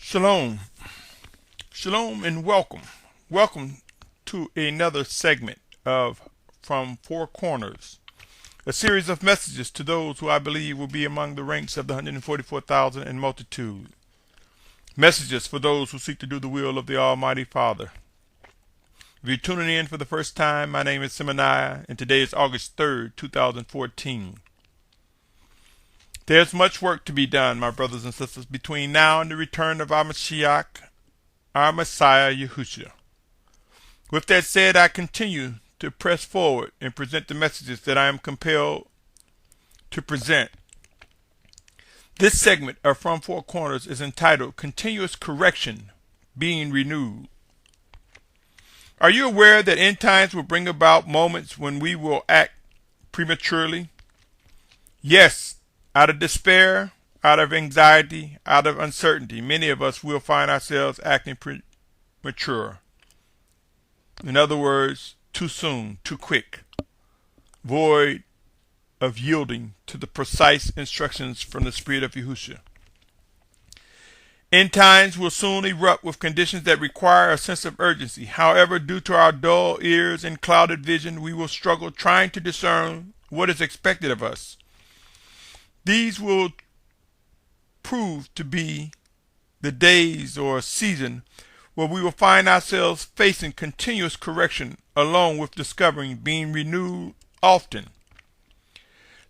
Shalom. Shalom and welcome. Welcome to another segment of From Four Corners, a series of messages to those who I believe will be among the ranks of the 144,000 and multitude. Messages for those who seek to do the will of the Almighty Father. If you're tuning in for the first time, my name is Symmanayah, and today is August 3rd, 2014. There's much work to be done, my brothers and sisters, between now and the return of our Mashyach, our Messiah, Yahusha. With that said, I continue to press forward and present the messages that I am compelled to present. This segment of From Four Corners is entitled Continuous Correction Being Renewed. Are you aware that end times will bring about moments when we will act prematurely? Yes. Out of despair, out of anxiety, out of uncertainty, many of us will find ourselves acting premature. In other words, too soon, too quick, void of yielding to the precise instructions from the Spirit of Yahusha. End times will soon erupt with conditions that require a sense of urgency. However, due to our dull ears and clouded vision, we will struggle trying to discern what is expected of us. These will prove to be the days or season where we will find ourselves facing continuous correction along with discovering being renewed often.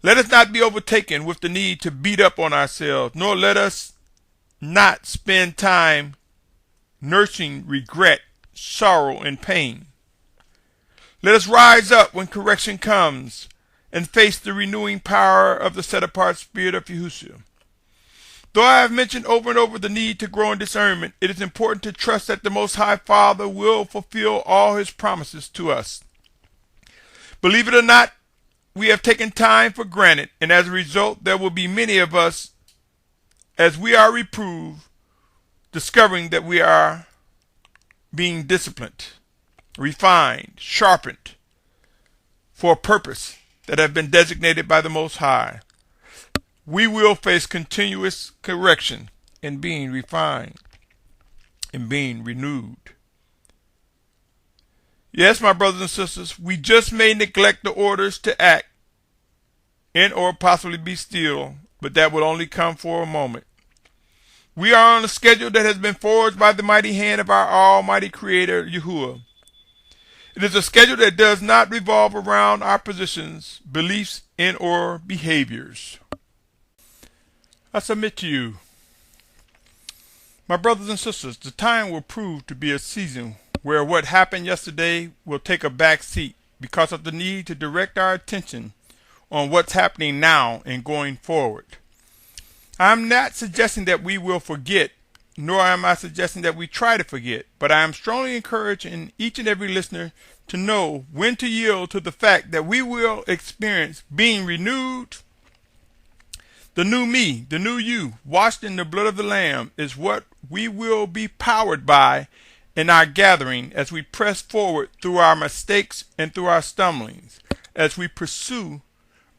Let us not be overtaken with the need to beat up on ourselves, nor let us not spend time nursing regret, sorrow, and pain. Let us rise up when correction comes and face the renewing power of the set-apart Spirit of Yahusha. Though I have mentioned over and over the need to grow in discernment, it is important to trust that the Most High Father will fulfill all His promises to us. Believe it or not, we have taken time for granted, and as a result, there will be many of us, as we are reproved, discovering that we are being disciplined, refined, sharpened for a purpose that have been designated by the Most High. We will face continuous correction in being refined and being renewed. Yes, my brothers and sisters, we just may neglect the orders to act and or possibly be still, but that will only come for a moment. We are on a schedule that has been forged by the mighty hand of our Almighty Creator, Yahuwah. It is a schedule that does not revolve around our positions, beliefs, and or behaviors. I submit to you, my brothers and sisters, the time will prove to be a season where what happened yesterday will take a back seat because of the need to direct our attention on what's happening now and going forward. I'm not suggesting that we will forget, nor am I suggesting that we try to forget, but I am strongly encouraging each and every listener to know when to yield to the fact that we will experience being renewed. The new me, the new you, washed in the blood of the Lamb, is what we will be powered by in our gathering as we press forward through our mistakes and through our stumblings, as we pursue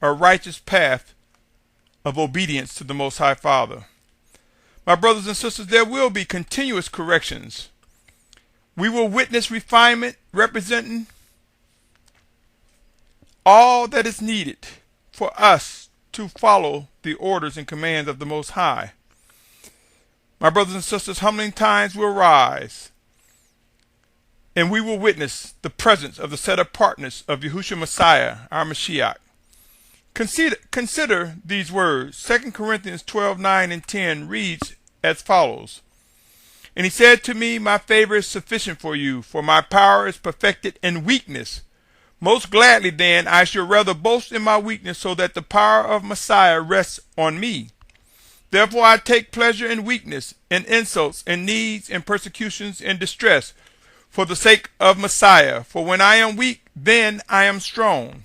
a righteous path of obedience to the Most High Father. My brothers and sisters, there will be continuous corrections. We will witness refinement representing all that is needed for us to follow the orders and commands of the Most High. My brothers and sisters, humbling times will rise, and we will witness the presence of the set-apartness of Yahusha Messiah, our Mashyach. Consider these words. 2 Corinthians 12:9 and 10 reads as follows. And he said to me, my favor is sufficient for you, for my power is perfected in weakness. Most gladly then I shall rather boast in my weakness, so that the power of Messiah rests on me. Therefore I take pleasure in weakness, in insults, in needs, in persecutions, in distress, for the sake of Messiah. For when I am weak, then I am strong.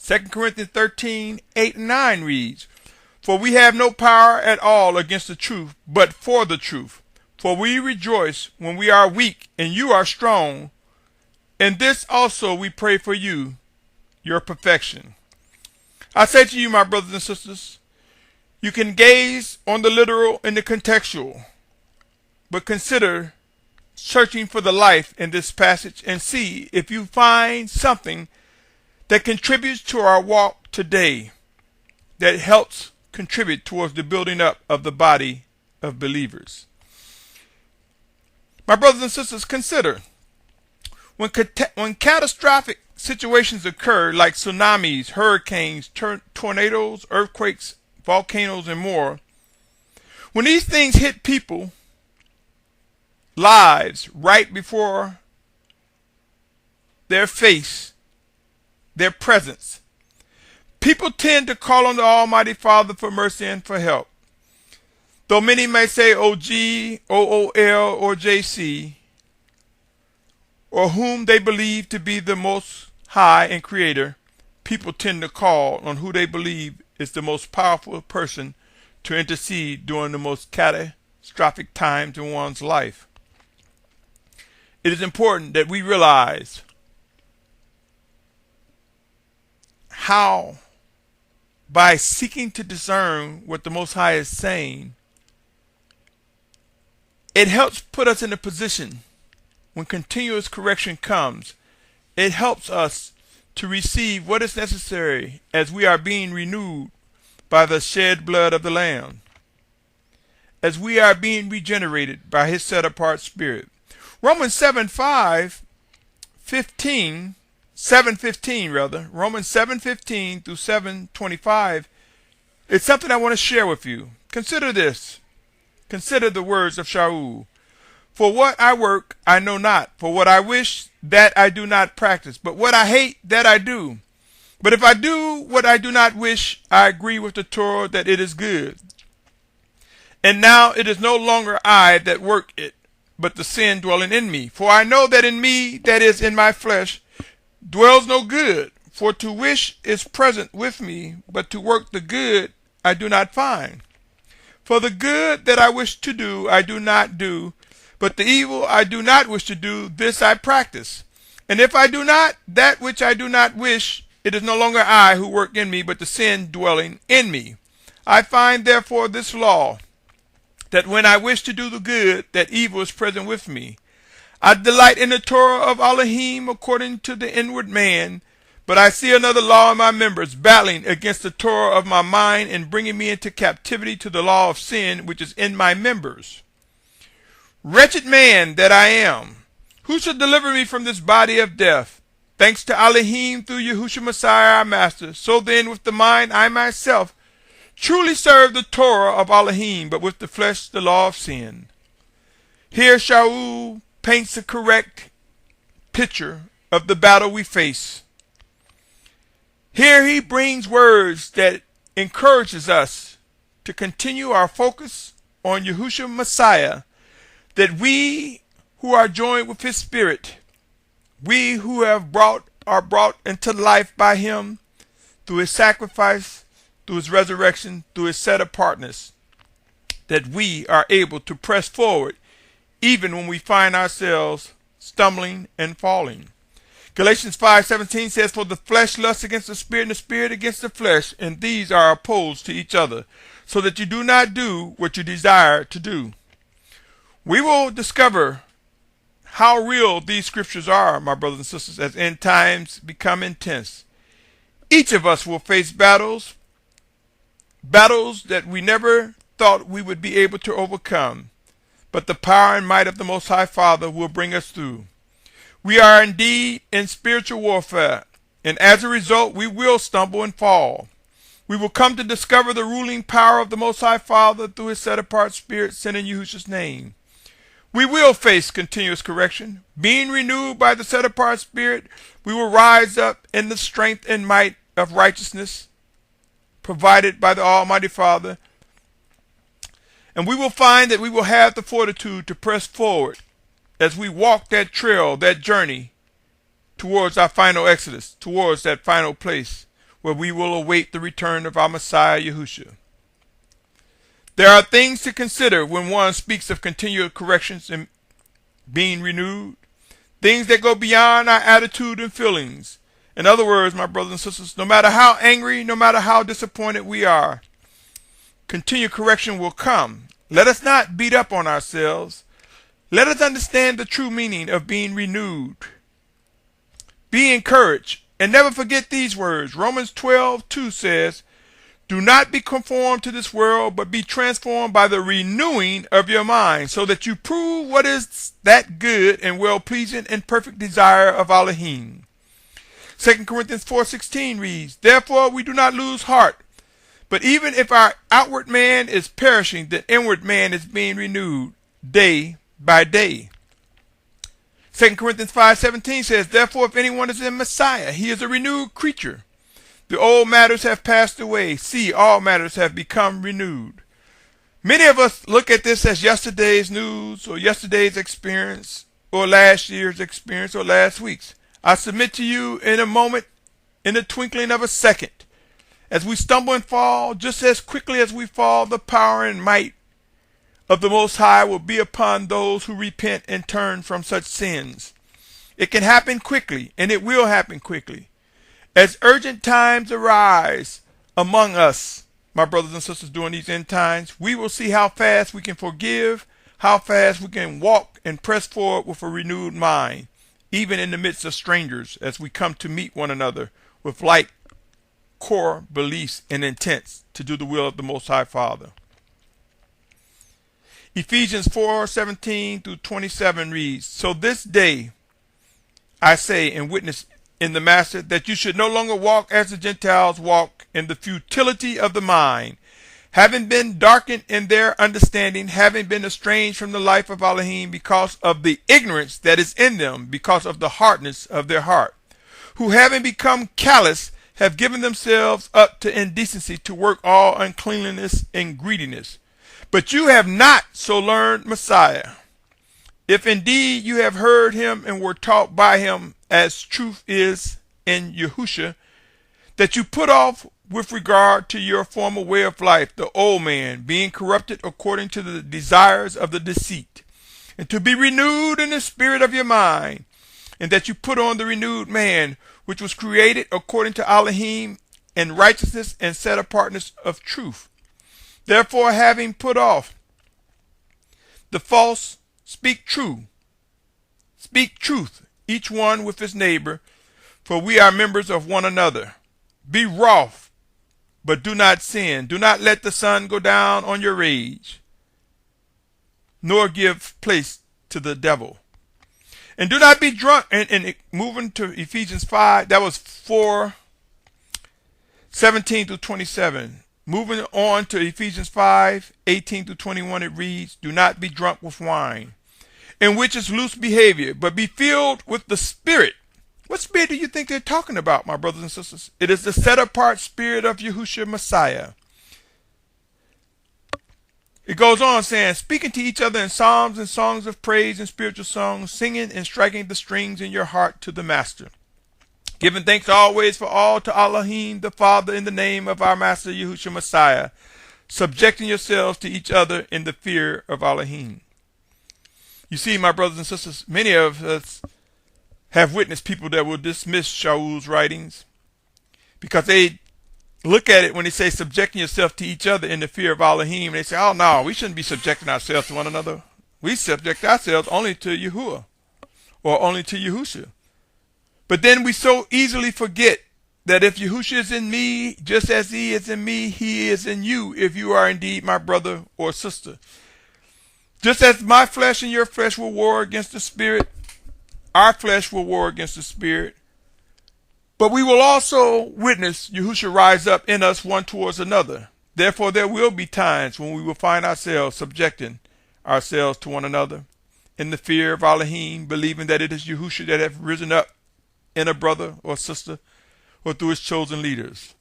2 Corinthians 13:8 and 9 reads, For we have no power at all against the truth, but for the truth. For we rejoice when we are weak, and you are strong. And this also we pray for you, your perfection. I say to you, my brothers and sisters, you can gaze on the literal and the contextual. but consider searching for the life in this passage and see if you find something that contributes to our walk today, that helps contribute towards the building up of the body of believers. My brothers and sisters, consider when catastrophic situations occur like tsunamis, hurricanes, tornadoes, earthquakes, volcanoes, and more. When these things hit people, lives right before their face, their presence, people tend to call on the Almighty Father for mercy and for help. Though many may say OG, OOL, or JC, or whom they believe to be the most high and creator, people tend to call on who they believe is the most powerful person to intercede during the most catastrophic times in one's life. It is important that we realize how, by seeking to discern what the Most High is saying, it helps put us in a position when continuous correction comes. It helps us to receive what is necessary as we are being renewed by the shed blood of the Lamb, as we are being regenerated by His set-apart Spirit. Romans 7:15 Romans 7:15 through 7:25 is something I want to share with you. Consider this. Consider the words of Shalum. For what I work, I know not. For what I wish, that I do not practice. But what I hate, that I do. But if I do what I do not wish, I agree with the Torah that it is good. And now it is no longer I that work it, but the sin dwelling in me. For I know that in me, that is in my flesh, dwells no good. For to wish is present with me, but to work the good I do not find. For the good that I wish to do, I do not do, but the evil I do not wish to do, this I practice. And if I do not that which I do not wish, it is no longer I who work in me, but the sin dwelling in me. I find therefore this law, that when I wish to do the good, that evil is present with me. I delight in the Torah of Elohim according to the inward man, but I see another law in my members, battling against the Torah of my mind and bringing me into captivity to the law of sin which is in my members. Wretched man that I am, who shall deliver me from this body of death? Thanks to Elohim through Yahusha Messiah our Master. So then with the mind I myself truly serve the Torah of Elohim, but with the flesh the law of sin. Here Shaul paints a correct picture of the battle we face. Here he brings words that encourages us to continue our focus on Yahusha Messiah, that we who are joined with His Spirit, we who are brought into life by Him through His sacrifice, through His resurrection, through His set-apartness, that we are able to press forward even when we find ourselves stumbling and falling. Galatians 5:17 says, for the flesh lusts against the Spirit, and the Spirit against the flesh, and these are opposed to each other, so that you do not do what you desire to do. We will discover how real these scriptures are, my brothers and sisters, as end times become intense. Each of us will face battles that we never thought we would be able to overcome, but the power and might of the Most High Father will bring us through. We are indeed in spiritual warfare, and as a result, we will stumble and fall. We will come to discover the ruling power of the Most High Father through His set-apart Spirit sent in Yahusha's name. We will face continuous correction. Being renewed by the set-apart Spirit, we will rise up in the strength and might of righteousness provided by the Almighty Father, and we will find that we will have the fortitude to press forward as we walk that trail, that journey towards our final exodus, towards that final place where we will await the return of our Messiah Yahusha. There are things to consider when one speaks of continual corrections and being renewed, things that go beyond our attitude and feelings. In other words, my brothers and sisters, no matter how angry, no matter how disappointed we are, continued correction will come. Let us not beat up on ourselves. Let us understand the true meaning of being renewed. Be encouraged, and never forget these words. Romans 12:2 says, do not be conformed to this world, but be transformed by the renewing of your mind, so that you prove what is that good and well-pleasing and perfect desire of Elohim. 2 Corinthians 4:16 reads, therefore we do not lose heart, but even if our outward man is perishing, the inward man is being renewed day by day. 2 Corinthians 5:17 says, therefore if anyone is in Messiah, he is a renewed creature. The old matters have passed away. See, all matters have become renewed. Many of us look at this as yesterday's news or yesterday's experience or last year's experience or last week's. I submit to you in a moment, in the twinkling of a second, as we stumble and fall, just as quickly as we fall, the power and might of the Most High will be upon those who repent and turn from such sins. It can happen quickly, and it will happen quickly. As urgent times arise among us, my brothers and sisters, during these end times, we will see how fast we can forgive, how fast we can walk and press forward with a renewed mind, even in the midst of strangers, as we come to meet one another with like core beliefs and intents to do the will of the Most High Father. Ephesians 4:17 through 27 reads, so this day I say and witness in the Master, that you should no longer walk as the Gentiles walk, in the futility of the mind, having been darkened in their understanding, having been estranged from the life of Elohim because of the ignorance that is in them, because of the hardness of their heart, who having become callous, have given themselves up to indecency, to work all uncleanliness and greediness. But you have not so learned Messiah, if indeed you have heard him and were taught by him, as truth is in Yahusha, that you put off with regard to your former way of life the old man, being corrupted according to the desires of the deceit, and to be renewed in the spirit of your mind, and that you put on the renewed man, which was created according to Elohim in righteousness and set apartness of truth. Therefore, having put off the false, speak true. Speak truth, each one with his neighbor, for we are members of one another. Be wroth, but do not sin. Do not let the sun go down on your rage, nor give place to the devil. And do not be drunk. And moving to Ephesians 5, that was 4:17 through 27. Moving on to Ephesians 5:18 through 21, it reads, do not be drunk with wine, in which is loose behavior, but be filled with the Spirit. What spirit do you think they're talking about, my brothers and sisters? It is the set-apart spirit of Yahusha Messiah. It goes on saying, speaking to each other in psalms and songs of praise and spiritual songs, singing and striking the strings in your heart to the Master, giving thanks always for all to Elohim the Father in the name of our Master Yahusha Messiah, subjecting yourselves to each other in the fear of Elohim. You see, my brothers and sisters, many of us have witnessed people that will dismiss Shaul's writings because they look at it when they say subjecting yourself to each other in the fear of Elohim, and they say, oh no, we shouldn't be subjecting ourselves to one another. We subject ourselves only to Yahuwah or only to Yahusha. But then we so easily forget that if Yahusha is in me, just as he is in me, he is in you, if you are indeed my brother or sister. Just as my flesh and your flesh will war against the spirit, our flesh will war against the spirit. But we will also witness Yahusha rise up in us one towards another. Therefore, there will be times when we will find ourselves subjecting ourselves to one another in the fear of Elohim, believing that it is Yahusha that have risen up in a brother or sister or through his chosen leaders.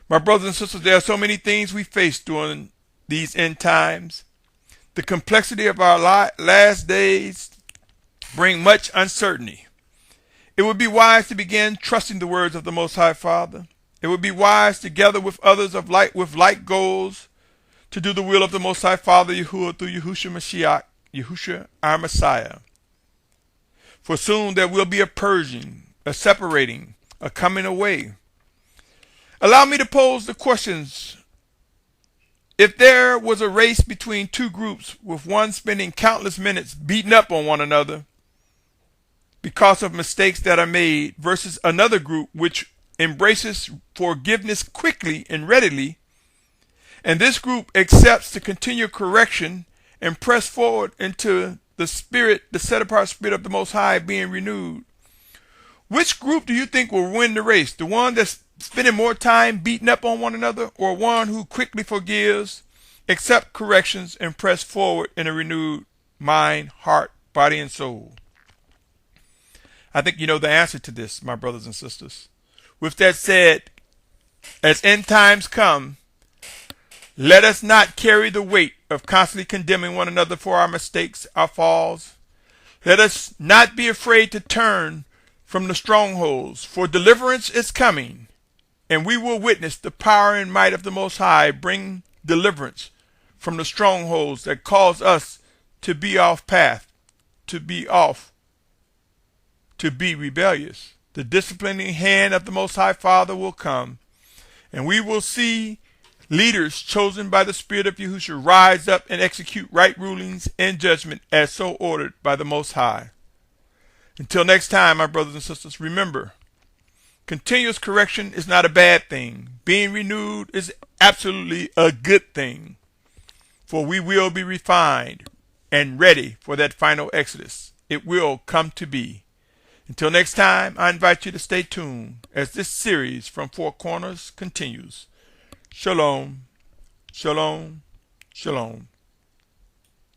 My brothers and sisters, there are so many things we face during these end times. The complexity of our last days bring much uncertainty. It would be wise to begin trusting the words of the Most High Father. It would be wise to gather with others with like goals to do the will of the Most High Father Yahuah through Yahusha Mashyach, Yahusha our Messiah. For soon there will be a purging, a separating, a coming away. Allow me to pose the questions If there was a race between two groups, with one spending countless minutes beating up on one another because of mistakes that are made, versus another group which embraces forgiveness quickly and readily, and this group accepts the continual correction and press forward into the spirit, the set apart spirit of the Most High being renewed, which group do you think will win the race? The one that's spending more time beating up on one another, or one who quickly forgives, accepts corrections, and press forward in a renewed mind, heart, body, and soul? I think you know the answer to this, my brothers and sisters. With that said, as end times come, let us not carry the weight of constantly condemning one another for our mistakes, our falls. Let us not be afraid to turn from the strongholds, for deliverance is coming, and we will witness the power and might of the Most High bring deliverance from the strongholds that cause us to be off path, to be rebellious. The disciplining hand of the Most High Father will come, and we will see leaders chosen by the Spirit of Yahusha rise up and execute right rulings and judgment as so ordered by the Most High. Until next time, my brothers and sisters, remember, continuous correction is not a bad thing. Being renewed is absolutely a good thing, for we will be refined and ready for that final exodus. It will come to be. Until next time, I invite you to stay tuned as this series from Four Corners continues. Shalom, shalom, shalom.